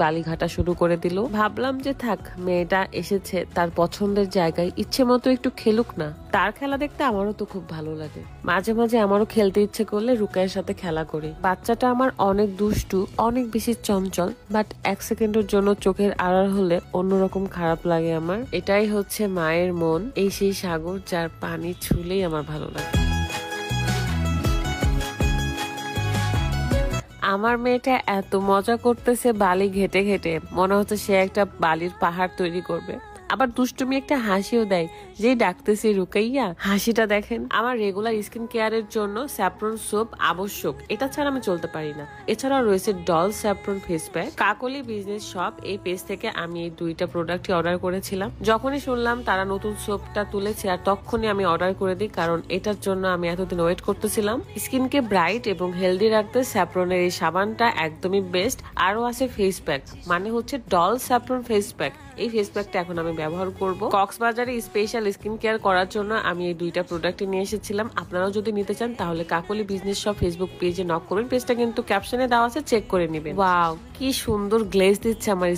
বালি ঘাটা শুরু করে দিল। ভাবলাম যে থাক, মেয়েটা এসেছে তার পছন্দের জায়গায়, ইচ্ছে মতো একটু খেলুক না। তার খেলা দেখতে আমারও তো খুব ভালো লাগে। মাঝে মাঝে আমারও খেলতে ইচ্ছে করলে রুকাইয়ের সাথে খেলা করি। বাচ্চাটা আমার অনেক দুষ্টু, অনেক বেশি চঞ্চল, বাট এক সেকেন্ডের জন্য চোখের আড়াল হলে অন্যরকম খারাপ লাগে আমার। এটাই হচ্ছে মায়ের মন, এই সেই সাগর যার পানি ছুলেই আমার ভালো লাগে। আমার মেয়েটা এত মজা করতেছে বালি ঘেটে ঘেটে, মনে হচ্ছে সে একটা বালির পাহাড় তৈরি করবে। আবার দুষ্টুমি একটা হাসিও দেয়, যেই ডাকতেছি রুকাইয়া, হাসিটা দেখেন। আমার রেগুলার স্কিন কেয়ারের জন্য স্যাফরন সোপ আবশ্যক, এটা ছাড়া আমি চলতে পারি না। এছাড়াও রয়েছে ডল স্যাফরন ফেস প্যাক। কাকলি বিজনেস শপ এই পেজ থেকে আমি এই দুইটা প্রোডাক্টই অর্ডার করেছিলাম। যখনই শুনলাম তারা নতুন সোপটা তুলেছে, আর তখনই আমি অর্ডার করে দিই, কারণ এটার জন্য আমি এতদিন ওয়েট করতেছিলাম। স্কিনকে ব্রাইট এবং হেলদি রাখতে স্যাফরনের এই সাবানটা একদমই বেস্ট। আরো আছে ফেস প্যাক, মানে হচ্ছে ডল স্যাফরন ফেস প্যাক। এই ফেস প্যাকটা এখন আমি ব্যবহার করব। কক্সবাজারে স্পেশাল স্কিন কেয়ার করার জন্য আমি এই দুইটা প্রোডাক্ট নিয়ে এসেছিলাম। আপনারাও যদি নিতে চান তাহলে কাকলি বিজনেস শপ ফেসবুক পেজে নক করুন। পেজটা কিন্তু ক্যাপশনে দেওয়া আছে, চেক করে নেবেন। ওয়াও, কি সুন্দর গ্লেজ দিচ্ছে আমার